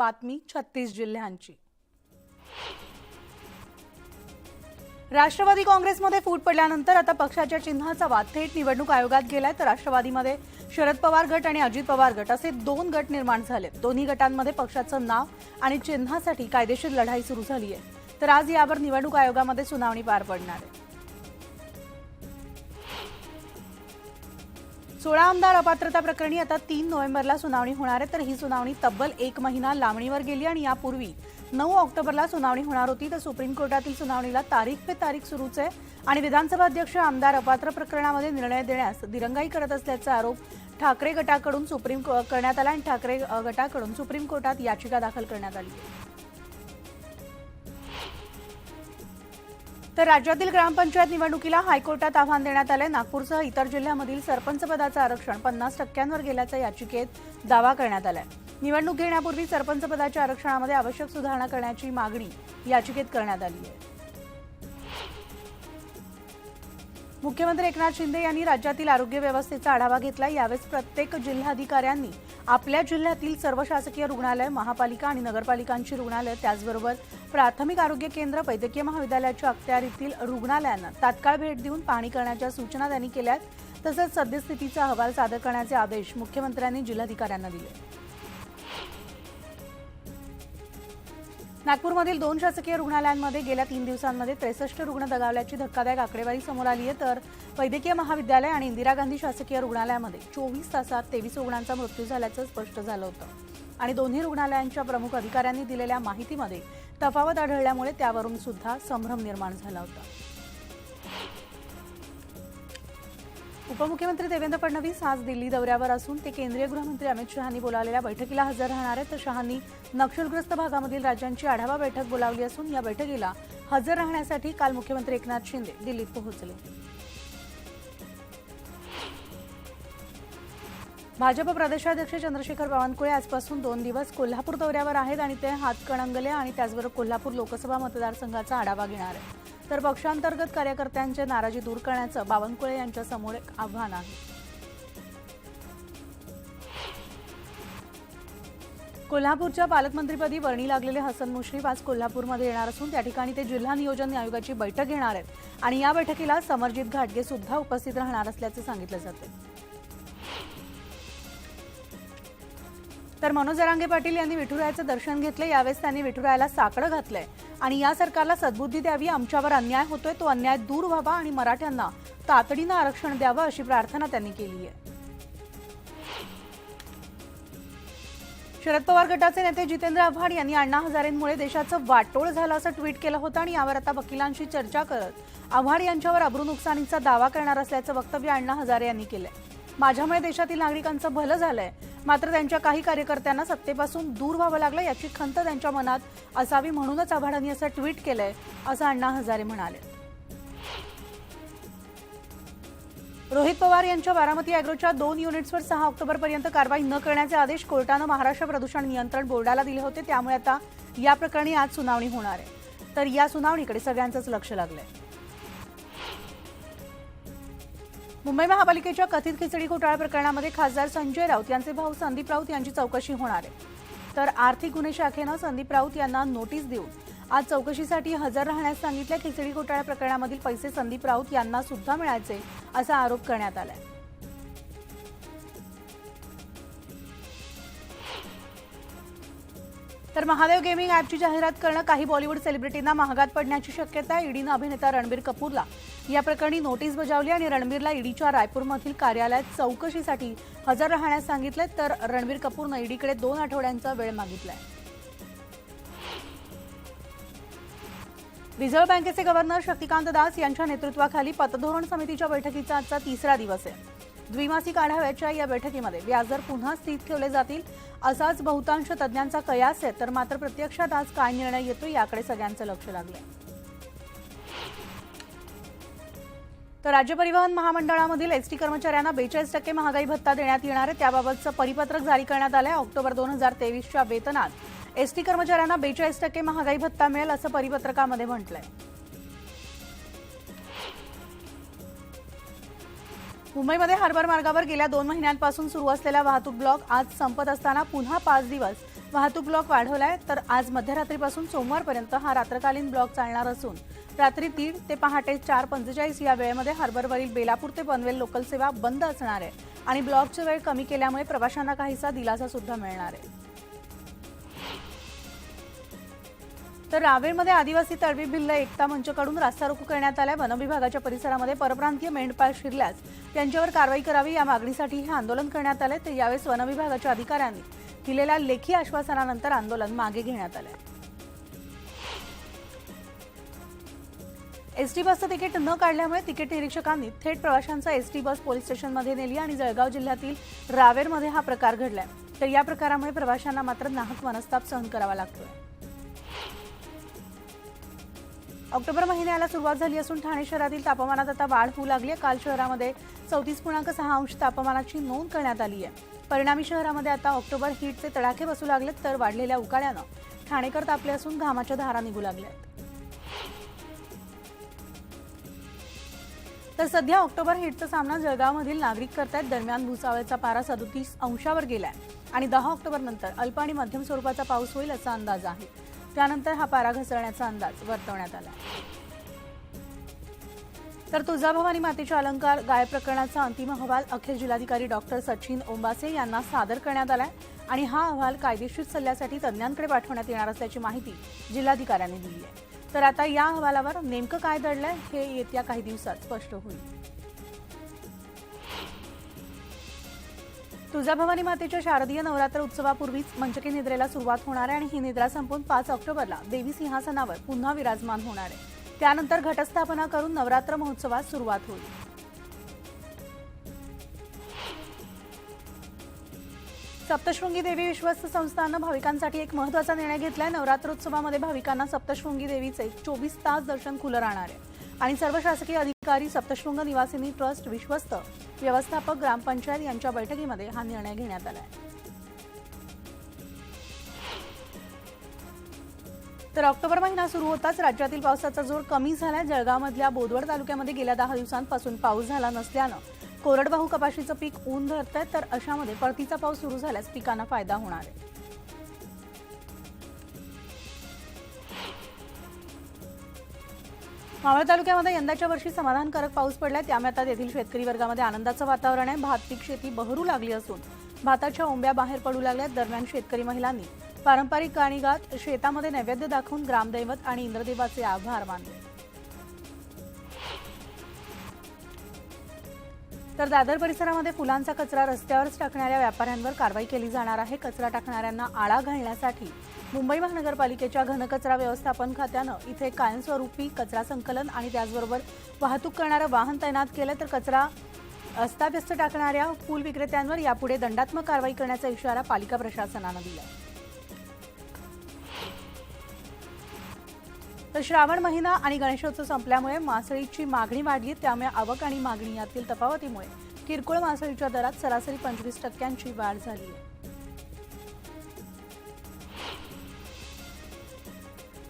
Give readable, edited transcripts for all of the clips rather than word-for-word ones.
बातमी 36 जिल्ह्यांची। राष्ट्रवादी काँग्रेसमध्ये फूट पडल्यानंतर आता पक्षाच्या चिन्हाचा वाद थेट निवडणूक आयोगात गेलाय। तर राष्ट्रवादीमध्ये शरद पवार गट आणि अजित पवार गट असे दोन गट निर्माण झालेत। दोन्ही गटांमध्ये पक्षाचं नाव आणि चिन्हासाठी कायदेशीर लढाई सुरू झाली आहे। तर आज यावर निवडणूक आयोगामध्ये सुनावणी पार पडणार आहे। 16 आमदार अपात्रता प्रकरणी आता 3 नोव्हेंबरला सुनावणी होणार आहे। तर ही सुनावणी तब्बल 1 महिना लांबणीवर गेली आणि यापूर्वी 9 ऑक्टोबरला सुनावणी होणार होती। तर सुप्रीम कोर्टातील सुनावणीला तारीख पे तारीख सुरूच आहे आणि विधानसभा अध्यक्ष आमदार अपात्र प्रकरणामध्ये निर्णय देण्यास दिरंगाई करत असल्याचा आरोप ठाकरे गटाकडून करण्यात आला आणि ठाकरे गटाकडून सुप्रीम कोर्टात याचिका दाखल करण्यात आली आहे। तर राज्यातील ग्रामपंचायत निवडणुकीला हायकोर्टात आव्हान देण्यात आले। नागपूरसह इतर जिल्ह्यांमधील सरपंच पदाचं आरक्षण 50% गेल्याचा याचिकेत दावा करण्यात आलाय। निवडणूक घेण्यापूर्वी सरपंच पदाच्या आरक्षणामध्ये आवश्यक सुधारणा करण्याची मागणी याचिकेत करण्यात आली आहे। मुख्यमंत्री एकनाथ शिंदे यांनी राज्यातील आरोग्य व्यवस्थेचा आढावा घेतला। यावेळी प्रत्येक जिल्हाधिकाऱ्यांनी आपल्या जिल्ह्यातील सर्व शासकीय रुग्णालय, महापालिका आणि नगरपालिकांची रुग्णालय, त्याचबरोबर प्राथमिक आरोग्य केंद्र, वैद्यकीय महाविद्यालयाच्या अखत्यारीतील रुग्णालयांना तात्काळ भेट देऊन पाहणी करण्याच्या सूचना त्यांनी केल्या। तसंच सद्यस्थितीचा अहवाल सादर करण्याचे आदेश मुख्यमंत्र्यांनी जिल्हाधिकाऱ्यांना दिले। नागपूरमधील 2 शासकीय रुग्णालयांमध्ये गेल्या 3 दिवसांमध्ये 63 रुग्ण दगावल्याची धक्कादायक आकडेवारी समोर आली आहे। तर वैद्यकीय महाविद्यालय आणि इंदिरा गांधी शासकीय रुग्णालयामध्ये 24 तासात 23 रुग्णांचा मृत्यू झाल्याचं स्पष्ट झालं होतं आणि दोन्ही रुग्णालयांच्या प्रमुख अधिकाऱ्यांनी दिलेल्या माहितीमध्ये तफावत आढळल्यामुळे त्यावरून सुद्धा संभ्रम निर्माण झाला होता। उपमुख्यमंत्री देवेंद्र फडणवीस आज दिल्ली दौऱ्यावर असून ते केंद्रीय गृहमंत्री अमित शहांनी बोलावलेल्या बैठकीला हजर राहणार आहेत। तर शहांनी नक्षलग्रस्त भागामधील राज्यांची आढावा बैठक बोलावली असून या बैठकीला हजर राहण्यासाठी काल मुख्यमंत्री एकनाथ शिंदे दिल्लीत पोहोचले। भाजप प्रदेशाध्यक्ष चंद्रशेखर बावनकुळे आजपासून 2 दिवस कोल्हापूर दौऱ्यावर आहेत आणि ते हातकणंगले आणि त्याचबरोबर कोल्हापूर लोकसभा मतदारसंघाचा आढावा घेणार आहेत। तर पक्षांतर्गत कार्यकर्त्यांची नाराजी दूर करण्याचं बावनकुळे यांच्या समोर एक आव्हान आहे। कोल्हापूरच्या पालकमंत्रीपदी वर्णी लागलेले हसन मुश्रीफ आज कोल्हापूरमध्ये येणार असून त्या ठिकाणी ते जिल्हा नियोजन आयोगाची बैठक घेणार आहेत आणि या बैठकीला समरजित घाटगे सुद्धा उपस्थित राहणार असल्याचे सांगितले जाते। तर मनोज जरांगे पाटील यांनी विठुरायाचं दर्शन घेतले। यावेळेस त्यांनी विठुरायाला साकडं घातलंय आणि या सरकारला सद्बुद्धी द्यावी, आमच्यावर अन्याय होतोय तो अन्याय दूर व्हावा आणि मराठ्यांना तातडीनं आरक्षण द्यावं अशी प्रार्थना त्यांनी केली आहे। शरद पवार गटाचे नेते जितेंद्र आव्हाड यांनी अण्णा हजारेंमुळे देशाचं वाटोळ झालं असं ट्विट केलं होतं आणि यावर आता वकिलांशी चर्चा करत आव्हाड यांच्यावर अब्रू नुकसानीचा दावा करणार असल्याचं वक्तव्य अण्णा हजारे यांनी केलंय। माझ्यामुळे देशातील नागरिकांचं भलं झालंय, मात्र त्यांच्या काही कार्यकर्त्यांना सत्तेपासून दूर व्हावं लागलं याची खंत त्यांच्या मनात असावी म्हणूनच आव्हाडांनी असं ट्विट केलंय असं अण्णा हजारे म्हणाले। रोहित पवार यांच्या बारामती अॅग्रोच्या 2 युनिट्सवर 6 ऑक्टोबरपर्यंत कारवाई न करण्याचे आदेश कोर्टानं महाराष्ट्र प्रदूषण नियंत्रण बोर्डाला दिले होते। त्यामुळे आता या प्रकरणी आज सुनावणी होणार आहे। तर या सुनावणीकडे सगळ्यांचंच लक्ष लागलंय। मुंबई महापालिकेच्या कथित खिचडी घोटाळा प्रकरणामध्ये खासदार संजय राऊत यांचे भाऊ संदीप राऊत यांची चौकशी होणार आहे। तर आर्थिक गुन्हे शाखेनं संदीप राऊत यांना नोटीस देऊन आज चौकशीसाठी हजर राहण्यास सांगितले। खिचडी घोटाळा प्रकरणामधील पैसे संदीप राऊत यांना सुद्धा मिळायचे असा आरोप करण्यात आलाय। तर महादेव गेमिंग ॲपची जाहिरात करणं काही बॉलिवूड सेलिब्रिटींना महागात पडण्याची शक्यता आहे। ईडीनं अभिनेता रणबीर कपूरला या प्रकरणी नोटीस बजावली आणि रणबीरला ईडीच्या रायपूरमधील कार्यालयात चौकशीसाठी हजर राहण्यास सांगितले। तर रणबीर कपूरनं ईडीकडे 2 आठवड्यांचा वेळ मागितलाय। रिझर्व्ह बँकेचे गव्हर्नर शक्तिकांत दास यांच्या नेतृत्वाखाली पतधोरण समितीच्या बैठकीचा आजचा 3रा दिवस आहे। द्विमासिक आढाव्याच्या या बैठकीमध्ये व्याजदर पुन्हा स्थिर ठेवले जातील असाच बहुतांश तज्ज्ञांचा कयास आहे। तर मात्र प्रत्यक्षात आज काय निर्णय येतो याकडे सगळ्यांचं लक्ष लागलंय। तर राज्य परिवहन महामंडळामधील एसटी कर्मचाऱ्यांना 42% महागाई भत्ता देण्यात येणार आहे। त्याबाबतचं परिपत्रक जारी करण्यात आलंय। ऑक्टोबर 2023च्या वेतनात एसटी कर्मचाऱ्यांना 42% महागाई भत्ता मिळेल असं परिपत्रकामध्ये म्हटलंय। मुंबईमध्ये हार्बर मार्गावर गेल्या 2 महिन्यांपासून सुरू असलेला वाहतूक ब्लॉक आज संपत असताना पुन्हा 5 दिवस वाहतूक ब्लॉक वाढवलाय, तर आज मध्यरात्रीपासून सोमवारपर्यंत हा रात्रकालीन ब्लॉक चालणार असून रात्री 3 ते पहाटे 4:45 या वेळेमध्ये हार्बरवरील बेलापूर ते पनवेल लोकल सेवा बंद असणार आहे आणि ब्लॉकची वेळ कमी केल्यामुळे प्रवाशांना काहीसा दिलासा सुद्धा मिळणार आहे. तर रावेरमध्ये आदिवासी तळवी भिल्ल एकता मंचकडून रास्ता रोको करण्यात आलाय. वन विभागाच्या परिसरामध्ये परप्रांतीय मेंढपाळ शिरल्यास त्यांच्यावर कारवाई करावी या मागणीसाठी हे आंदोलन करण्यात आले. तर यावेळेस वन विभागाच्या अधिकाऱ्यांनी दिलेल्या लेखी आश्वासनानंतर आंदोलन मागे घेण्यात आले. एसटी बसचं तिकीट न काढल्यामुळे तिकीट निरीक्षकांनी थेट प्रवाशांचा एसटी बस पोलीस स्टेशनमध्ये नेली आणि जळगाव जिल्ह्यातील रावेरमध्ये हा प्रकार घडलाय. तर या प्रकारामुळे प्रवाशांना मात्र नाहक मनस्ताप सहन करावा लागतोय. ऑक्टोबर महिन्याला सुरुवात झाली असून ठाणे शहरातील तापमानात आता वाढ होऊ लागली आहे. काल शहरामध्ये 34.6 अंश तापमानाची नोंद करण्यात आली आहे. परिणामी शहरामध्ये आता ऑक्टोबर हीटचे तडाखे बसू लागलेत. तर वाढलेल्या उकाड्यानं ठाणेकर तापले असून घामाच्या धारा निघू लागल्यात. तर सध्या ऑक्टोबर हीटचा सामना जळगावमधील नागरिक करतायत. दरम्यान भुसावळचा पारा 37 अंशावर गेलाय आणि 10 ऑक्टोबर नंतर अल्प आणि मध्यम स्वरूपाचा पाऊस होईल असा अंदाज आहे. त्यानंतर हा पारा घसरण्याचा अंदाज वर्तवण्यात आला. तर तुळजाभवानी मातेच्या अलंकार गायब प्रकरणाचा अंतिम अहवाल अखेर जिल्हाधिकारी डॉक्टर सचिन ओंबासे यांना सादर करण्यात आलाय आणि हा अहवाल कायदेशीर सल्ल्यासाठी तज्ज्ञांकडे पाठवण्यात येणार असल्याची माहिती जिल्हाधिकाऱ्यांनी दिली आहे. तर आता या अहवालावर नेमकं काय दडलंय हे येत्या काही दिवसात स्पष्ट होईल. तुळजाभवानी मातेच्या शारदीय नवरात्र उत्सवापूर्वीच मंचकी निद्रेला सुरुवात होणार आहे आणि ही निद्रा संपून 5 ऑक्टोबरला देवी सिंहासनावर पुन्हा विराजमान होणार आहे. त्यानंतर घटस्थापना करून नवरात्र महोत्सवास सुरुवात होईल. सप्तशृंगी देवी विश्वस्त संस्थानं भाविकांसाठी एक महत्त्वाचा निर्णय घेतलाय. नवरात्रोत्सवामध्ये भाविकांना सप्तशृंगी देवीचे 24 तास दर्शन खुलं राहणार आहे आणि सर्व शासकीय अधिकारी, सप्तशृंग निवासिनी ट्रस्ट, विश्वस्त व्यवस्थापक, ग्रामपंचायत यांच्या बैठकीमध्ये हा निर्णय घेण्यात आला आहे. तर ऑक्टोबर महिना सुरू होताच राज्यातील पावसाचा जोर कमी झालाय. जळगावमधल्या बोदवड तालुक्यामध्ये गेल्या 10 दिवसांपासून पाऊस झाला नसल्यानं कोरडवाहू कपाशीचं पीक ऊन धरतंय. तर अशामध्ये परतीचा पाऊस सुरू झाल्यास पिकांना फायदा होणार आहे. मावळ तालुक्यामध्ये यंदाच्या वर्षी समाधानकारक पाऊस पडलाय. त्यामुळे आता येथील शेतकरी वर्गामध्ये आनंदाचं वातावरण आहे. भात पीक शेती बहरू लागली असून भाताच्या ओंब्या बाहेर पडू लागल्यात. दरम्यान शेतकरी महिलांनी पारंपरिक गाणी गात शेतामध्ये नैवेद्य दाखवून ग्रामदैवत आणि इंद्रदेवाचे आभार मानले. तर दादर परिसरामध्ये फुलांचा कचरा रस्त्यावरच टाकणाऱ्या व्यापाऱ्यांवर कारवाई केली जाणार आहे. कचरा टाकणाऱ्यांना आळा घालण्यासाठी मुंबई महानगरपालिकेच्या घनकचरा व्यवस्थापन खात्यानं इथे कायमस्वरूपी कचरा संकलन आणि त्याचबरोबर वाहतूक करणारं वाहन तैनात केलं. तर कचरा अस्ताव्यस्त टाकणाऱ्या फूल विक्रेत्यांवर यापुढे दंडात्मक कारवाई करण्याचा इशारा पालिका प्रशासनानं दिला. तर श्रावण महिना आणि गणेशोत्सव संपल्यामुळे मासळीची मागणी वाढली. त्यामुळे आवक आणि मागणी यातील तफावतीमुळे किरकोळ मासळीच्या दरात सरासरी 25% वाढ झाली आहे.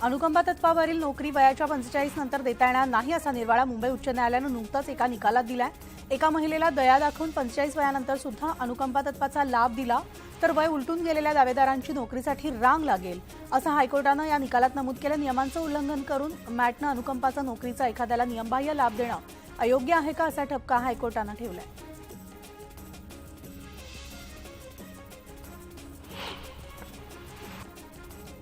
अनुकंपा तत्वावरील नोकरी वयाच्या 45 नंतर देता येणार नाही असा निर्वाळा मुंबई उच्च न्यायालयानं नुकताच एका निकालात दिलाय. एका महिलेला दया दाखवून 45 वयानंतर सुद्धा अनुकंपा तत्वाचा लाभ दिला तर वय उलटून गेलेल्या दावेदारांची नोकरीसाठी रांग लागेल असं हायकोर्टानं या निकालात नमूद केलं. नियमांचं उल्लंघन करून मॅटनं अनुकंपाचा नोकरीचा एखाद्याला नियमबाह्य लाभ देणं अयोग्य आहे का असा ठपका हायकोर्टानं ठेवलाय.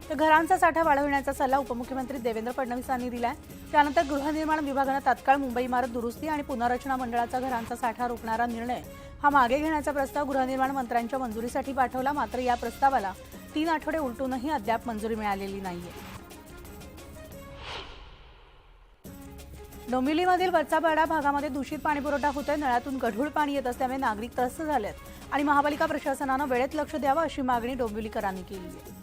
तर घरांचा साठा वाढवण्याचा सल्ला उपमुख्यमंत्री देवेंद्र फडणवीस यांनी दिलाय. त्यानंतर गृहनिर्माण विभागानं तात्काळ मुंबई इमारत दुरुस्ती आणि पुनर्रचना मंडळाचा घरांचा साठा रोखणारा निर्णय हा मागे घेण्याचा प्रस्ताव गृहनिर्माण मंत्र्यांच्या मंजुरीसाठी पाठवला. मात्र या प्रस्तावाला 3 आठवडे उलटूनही अद्याप मंजुरी मिळालेली नाहीये. डोंबिवलीमधील वरचापाडा भागामध्ये दूषित पाणीपुरवठा होतोय. नळातून गढूळ पाणी येत असल्यामुळे नागरिक त्रस्त झालेत आणि महापालिका प्रशासनानं वेळेत लक्ष द्यावं अशी मागणी डोंबिवलीकरांनी केली आहे.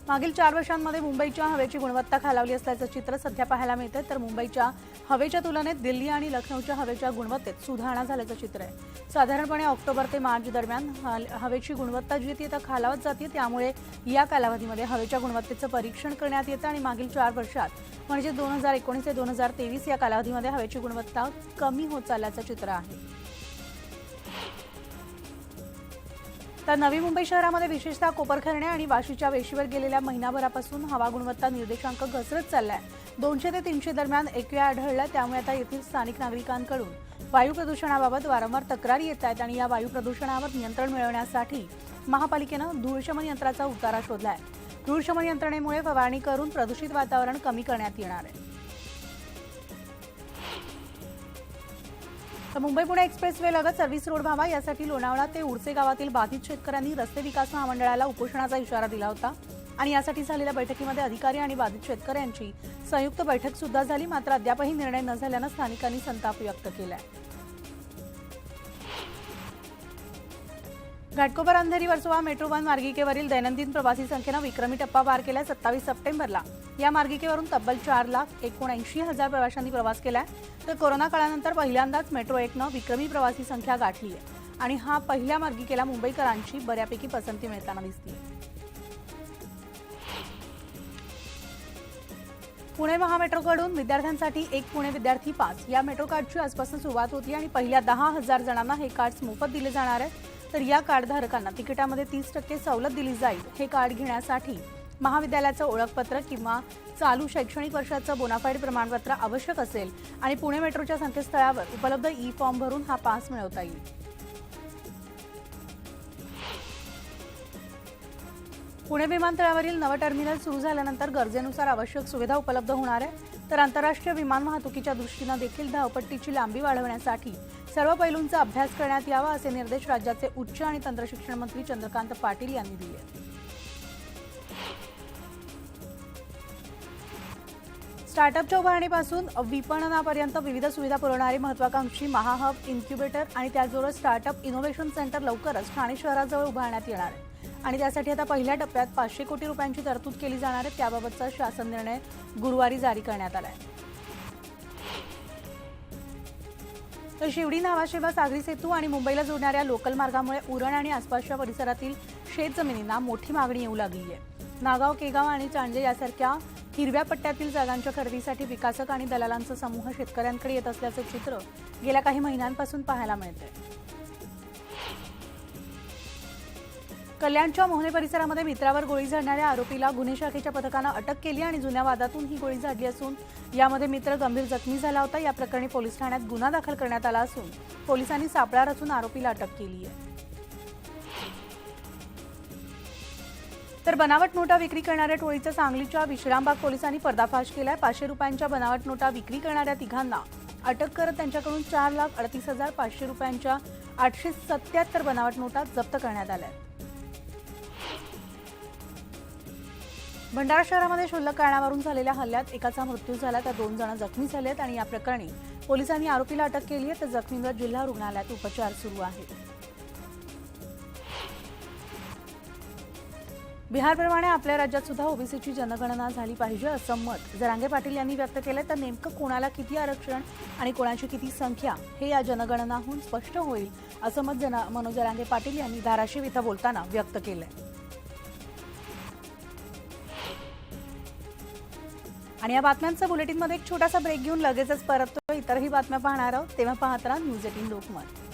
मागील 4 वर्षांमध्ये मुंबईच्या हवेची गुणवत्ता खालावली असल्याचं चित्र सध्या पाहायला मिळतं. तर मुंबईच्या हवेच्या तुलनेत दिल्ली आणि लखनौच्या हवेच्या गुणवत्तेत सुधारणा झाल्याचं चित्र आहे. साधारणपणे ऑक्टोबर ते मार्च दरम्यान हवेची गुणवत्ता जी ती खालावत जाते. त्यामुळे या कालावधीमध्ये हवेच्या गुणवत्तेचं परीक्षण करण्यात येतं आणि मागील 4 वर्षात म्हणजे 2019 ते 2023 या कालावधीमध्ये हवेची गुणवत्ता कमी होत चालल्याचं चित्र आहे. तर नवी मुंबई शहरामध्ये विशेषतः कोपरखैरणे आणि वाशीच्या वेशीवर गेलेल्या महिनाभरापासून हवा गुणवत्ता निर्देशांक घसरत चाललाय. 200 ते 300 दरम्यान एकवेळा आढळला. त्यामुळे आता येथील स्थानिक नागरिकांकडून वायू प्रदूषणाबाबत वारंवार तक्रारी येत आहेत आणि या वायू प्रदूषणावर नियंत्रण मिळवण्यासाठी महापालिकेनं धूळशमन यंत्राचा उतारा शोधलाय. धूळशमन यंत्रणेमुळे फवारणी करून प्रदूषित वातावरण कमी करण्यात येणार आहे. तर मुंबई पुणे एक्सप्रेसवे लगत सर्व्हिस रोड व्हावा यासाठी लोणावळा ते उडसे गावातील बाधित शेतकऱ्यांनी रस्ते विकास महामंडळाला उपोषणाचा इशारा दिला होता आणि यासाठी झालेल्या बैठकीमध्ये अधिकारी आणि बाधित शेतकऱ्यांची संयुक्त बैठक सुद्धा झाली. मात्र अद्यापही निर्णय न झाल्यानं स्थानिकांनी संताप व्यक्त केलाय. घाटकोपर अंधेरी वर्सोवा मेट्रो 1 मार्गिकेवरील दैनंदिन प्रवासी संख्येनं विक्रमी टप्पा पार केलाय. 27 सप्टेंबरला या मार्गिकेवरून तब्बल 4,79,000 प्रवाशांनी प्रवास केलाय. तर कोरोना काळानंतर पहिल्यांदाच मेट्रो 1नं विक्रमी प्रवासी संख्या गाठली आहे आणि हा पहिल्या मार्गिकेला मुंबईकरांची बऱ्यापैकी पसंती मिळताना दिसते. पुणे महामेट्रोकडून विद्यार्थ्यांसाठी एक पुणे विद्यार्थी पास या मेट्रो कार्डची आजपासून सुरुवात होती आणि पहिल्या 10,000 जणांना हे कार्ड मोफत दिले जाणार आहे. तर या कार्डधारकांना तिकिटामध्ये 30% सवलत दिली जाईल. हे कार्ड घेण्यासाठी महाविद्यालयाचं ओळखपत्र किंवा चालू शैक्षणिक वर्षाचं बोनाफाईड प्रमाणपत्र आवश्यक असेल आणि पुणे मेट्रोच्या संकेतस्थळावर उपलब्ध ई फॉर्म भरून हा पास मिळवता येईल. पुणे विमानतळावरील नवं टर्मिनल सुरू झाल्यानंतर गरजेनुसार आवश्यक सुविधा उपलब्ध होणार आहे. तर आंतरराष्ट्रीय विमान वाहतुकीच्या दृष्टीनं देखील धावपट्टीची लांबी वाढवण्यासाठी सर्व पैलूंचा अभ्यास करण्यात यावा असे निर्देश राज्याचे उच्च आणि तंत्रशिक्षण मंत्री चंद्रकांत पाटील यांनी दिले. स्टार्टअपच्या उभारणीपासून विपणनापर्यंत विविध सुविधा पुरवणारी महत्वाकांक्षी महाहब इन्क्युबेटर आणि त्याचबरोबर स्टार्टअप इनोव्हेशन सेंटर लवकरच ठाणे शहराजवळ उभारण्यात येणार आहे आणि त्यासाठी आता पहिल्या टप्प्यात 500 कोटी रुपयांची तरतूद केली जाणार आहे. त्याबाबतचा शासन निर्णय गुरुवारी जारी करण्यात आला आहे. तर शिवडी नावाशेवा सागरी सेतू आणि मुंबईला जोडणाऱ्या लोकल मार्गामुळे उरण आणि आसपासच्या परिसरातील शेतजमिनींना मोठी मागणी येऊ लागली आहे. नागाव, केगाव आणि चांजे यासारख्या हिरव्या पट्ट्यातील जागांच्या खरेदीसाठी विकासक आणि दलालांचा समूह शेतकऱ्यांकडे येत असल्याचं चित्र गेल्या काही महिन्यांपासून पाहायला मिळतंय. कल्याणच्या मोहने परिसरामध्ये मित्रावर गोळी झाडणाऱ्या आरोपीला गुन्हे शाखेच्या पथकानं अटक केली आणि जुन्या वादातून ही गोळी झाडली असून यामध्ये मित्र गंभीर जखमी झाला होता. या प्रकरणी पोलीस ठाण्यात गुन्हा दाखल करण्यात आला असून पोलिसांनी सापळा रचून आरोपीला अटक केली आहे. तर बनावट नोटा विक्री करणाऱ्या टोळीचा सांगलीच्या विश्रामबाग पोलिसांनी पर्दाफाश केलाय. 500 रुपयांच्या बनावट नोटा विक्री करणाऱ्या तिघांना अटक करत त्यांच्याकडून 4,38,500 रुपयांच्या 877 बनावट नोटा जप्त करण्यात आल्या. भंडारा शहरामध्ये क्षुल्लक कारणावरून झालेल्या हल्ल्यात एकाचा मृत्यू झाला तर 2 जण जखमी झालेत आणि या प्रकरणी पोलिसांनी आरोपीला अटक केली आहे. तर जखमींवर जिल्हा रुग्णालयात उपचार सुरू आहेत. बिहारप्रमाणे आपल्या राज्यात सुद्धा ओबीसीची जनगणना झाली पाहिजे असं मत जरांगे पाटील यांनी व्यक्त केलंय. तर नेमकं कोणाला किती आरक्षण आणि कोणाची किती संख्या हे या जनगणनाहून स्पष्ट होईल असं मत मनोज जरांगे पाटील यांनी धाराशिव इथं बोलताना व्यक्त केलंय. आणि या बातम्यांचा बुलेटिनमध्ये एक छोटासा ब्रेक घेऊन लगेचच परततो. इतरही बातम्या पाहणार आहोत तेव्हा पाहत राहा न्यूज 18 लोकमत.